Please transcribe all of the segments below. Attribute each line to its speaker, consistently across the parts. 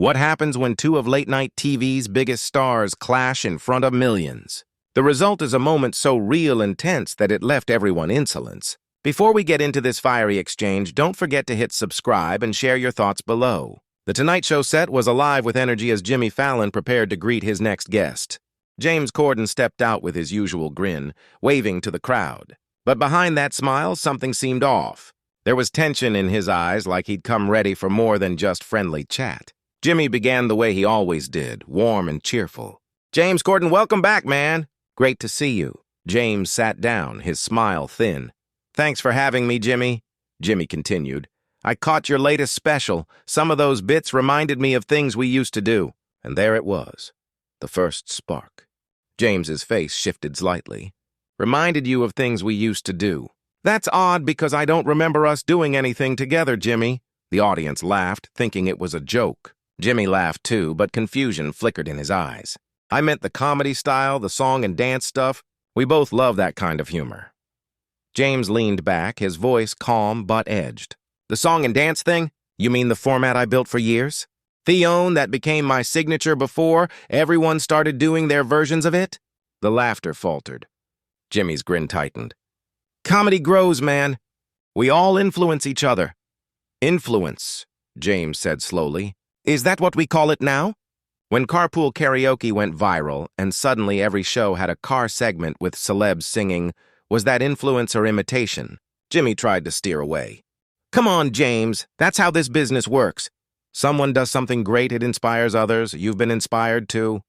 Speaker 1: What happens when two of late-night TV's biggest stars clash in front of millions? The result is a moment so real and tense that it left everyone insolence. Before we get into this fiery exchange, don't forget to hit subscribe and share your thoughts below. The Tonight Show set was alive with energy as JimmyFallon prepared to greet his next guest. James Corden stepped out with his usual grin, waving to the crowd. But behind that smile, something seemed off. There was tension in his eyes, like he'd come ready for more than just friendly chat. Jimmy began the way he always did, warm and cheerful. "James Corden, welcome back, man. Great to see you." James sat down, his smile thin. "Thanks for having me, Jimmy," Jimmy continued. "I caught your latest special. Some of those bits reminded me of things we used to do." And there it was, the first spark. James's face shifted slightly. "Reminded you of things we used to do. That's odd because I don't remember us doing anything together, Jimmy." The audience laughed, thinking it was a joke. Jimmy laughed too, but confusion flickered in his eyes. "I meant the comedy style, the song and dance stuff. We both love that kind of humor." James leaned back, his voice calm but edged. "The song and dance thing? You mean the format I built for years? Theon, that became my signature before everyone started doing their versions of it?" The laughter faltered. Jimmy's grin tightened. "Comedy grows, man. We all influence each other." "Influence," James said slowly. "Is that what we call it now?" When carpool karaoke went viral and suddenly every show had a car segment with celebs singing, was that influence or imitation? Jimmy tried to steer away. "Come on, James. That's how this business works. Someone does something great, it inspires others. You've been inspired too."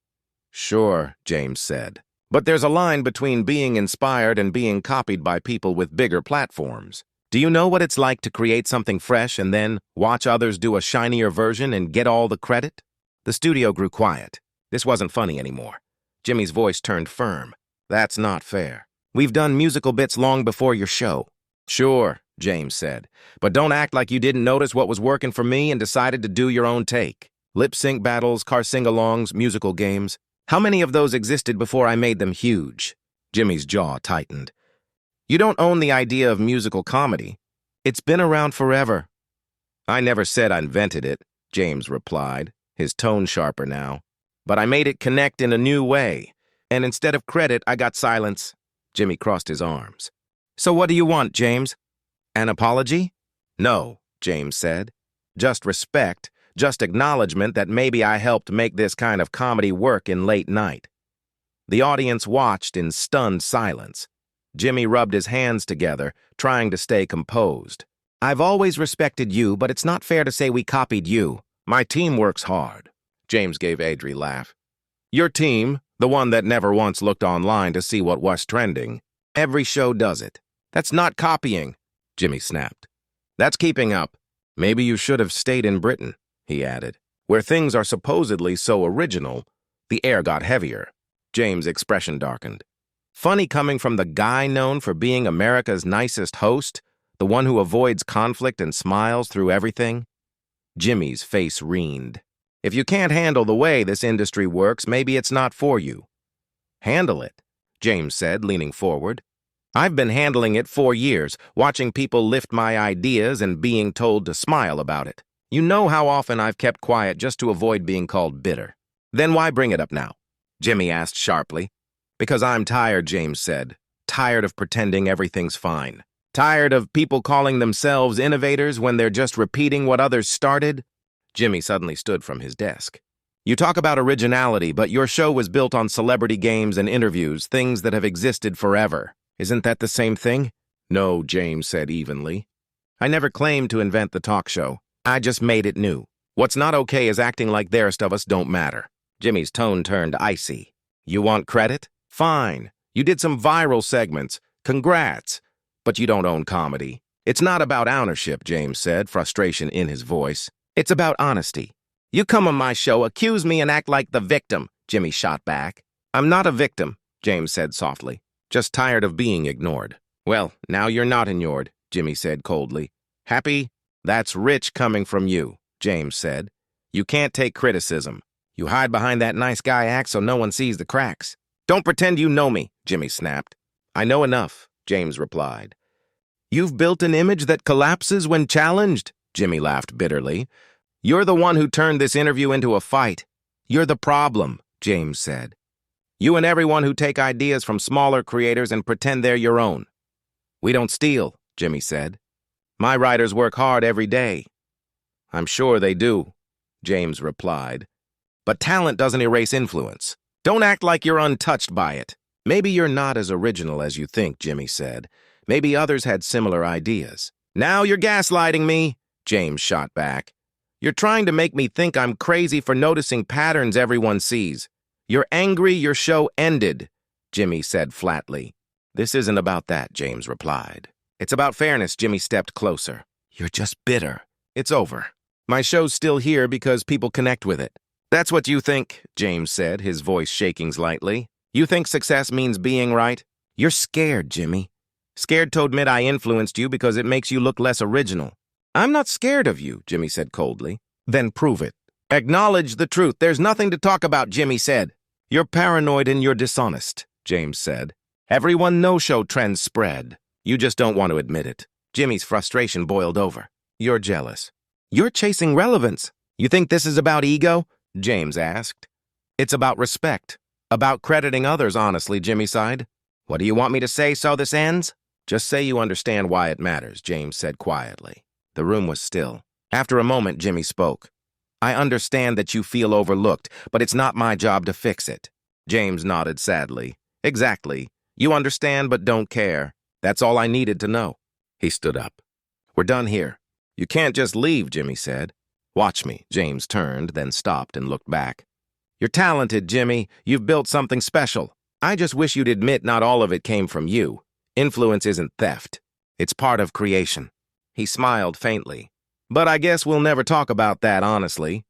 Speaker 1: "Sure," James said. "But there's a line between being inspired and being copied by people with bigger platforms. Do you know what it's like to create something fresh and then watch others do a shinier version and get all the credit?" The studio grew quiet. This wasn't funny anymore. Jimmy's voice turned firm. "That's not fair. We've done musical bits long before your show." "Sure," James said, "but don't act like you didn't notice what was working for me and decided to do your own take. Lip-sync battles, car sing-alongs, musical games. How many of those existed before I made them huge?" Jimmy's jaw tightened. "You don't own the idea of musical comedy. It's been around forever." "I never said I invented it," James replied, his tone sharper now. "But I made it connect in a new way. And instead of credit, I got silence." Jimmy crossed his arms. "So what do you want, James? An apology?" "No," James said. "Just respect, just acknowledgement that maybe I helped make this kind of comedy work in late night." The audience watched in stunned silence. Jimmy rubbed his hands together, trying to stay composed. "I've always respected you, but it's not fair to say we copied you. My team works hard." James gave Adri a laugh. "Your team, the one that never once looked online to see what was trending. Every show does it. That's not copying," Jimmy snapped. "That's keeping up. Maybe you should have stayed in Britain," he added, "where things are supposedly so original." The air got heavier. James' expression darkened. "Funny coming from the guy known for being America's nicest host, the one who avoids conflict and smiles through everything." Jimmy's face reened. "If you can't handle the way this industry works, maybe it's not for you." "Handle it," James said, leaning forward. "I've been handling it for years, watching people lift my ideas and being told to smile about it. You know how often I've kept quiet just to avoid being called bitter." "Then why bring it up now?" Jimmy asked sharply. "Because I'm tired," James said. "Tired of pretending everything's fine. Tired of people calling themselves innovators when they're just repeating what others started." Jimmy suddenly stood from his desk. "You talk about originality, but your show was built on celebrity games and interviews, things that have existed forever. Isn't that the same thing?" "No," James said evenly. "I never claimed to invent the talk show. I just made it new. What's not okay is acting like the rest of us don't matter." Jimmy's tone turned icy. "You want credit? Fine. You did some viral segments. Congrats. But you don't own comedy." "It's not about ownership," James said, frustration in his voice. "It's about honesty. You come on my show, accuse me, and act like the victim," Jimmy shot back. "I'm not a victim," James said softly. "Just tired of being ignored." "Well, now you're not ignored," Jimmy said coldly. "Happy? That's rich coming from you," James said. "You can't take criticism. You hide behind that nice guy act so no one sees the cracks." "Don't pretend you know me," Jimmy snapped. "I know enough," James replied. "You've built an image that collapses when challenged," Jimmy laughed bitterly. You're the one who turned this interview into a fight. You're the problem, James said. You and everyone who take ideas from smaller creators and pretend they're your own. We don't steal, Jimmy said. My writers work hard every day. I'm sure they do, James replied. But talent doesn't erase influence. Don't act like you're untouched by it. Maybe you're not as original as you think, Jimmy said. Maybe others had similar ideas. Now you're gaslighting me, James shot back. You're trying to make me think I'm crazy for noticing patterns everyone sees. You're angry your show ended, Jimmy said flatly. This isn't about that, James replied. It's about fairness, Jimmy stepped closer. You're just bitter. It's over. My show's still here because people connect with it. That's what you think, James said, his voice shaking slightly. You think success means being right? You're scared, Jimmy. Scared to admit I influenced you because it makes you look less original. I'm not scared of you, Jimmy said coldly. Then prove it. Acknowledge the truth. There's nothing to talk about, Jimmy said. You're paranoid and you're dishonest, James said. Everyone no-show trends spread. You just don't want to admit it. Jimmy's frustration boiled over. You're jealous. You're chasing relevance. You think this is about ego? James asked. It's about respect. About crediting others, honestly, Jimmy sighed. What do you want me to say so this ends? Just say you understand why it matters, James said quietly. The room was still. After a moment, Jimmy spoke. I understand that you feel overlooked, but it's not my job to fix it. James nodded sadly. Exactly. You understand but don't care. That's all I needed to know. He stood up. We're done here. You can't just leave, Jimmy said. Watch me. James turned, then stopped and looked back. You're talented, Jimmy. You've built something special. I just wish you'd admit not all of it came from you. Influence isn't theft. It's part of creation. He smiled faintly. But I guess we'll never talk about that, honestly.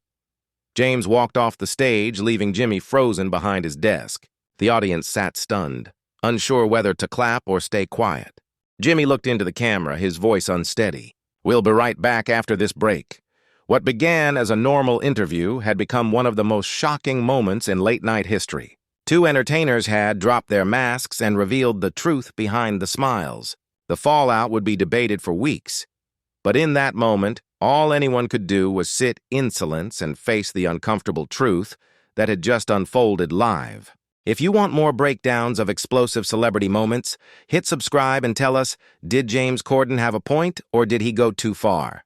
Speaker 1: James walked off the stage, leaving Jimmy frozen behind his desk. The audience sat stunned, unsure whether to clap or stay quiet. Jimmy looked into the camera, his voice unsteady. We'll be right back after this break. What began as a normal interview had become one of the most shocking moments in late-night history. Two entertainers had dropped their masks and revealed the truth behind the smiles. The fallout would be debated for weeks. But in that moment, all anyone could do was sit in silence and face the uncomfortable truth that had just unfolded live. If you want more breakdowns of explosive celebrity moments, hit subscribe and tell us, did James Corden have a point or did he go too far?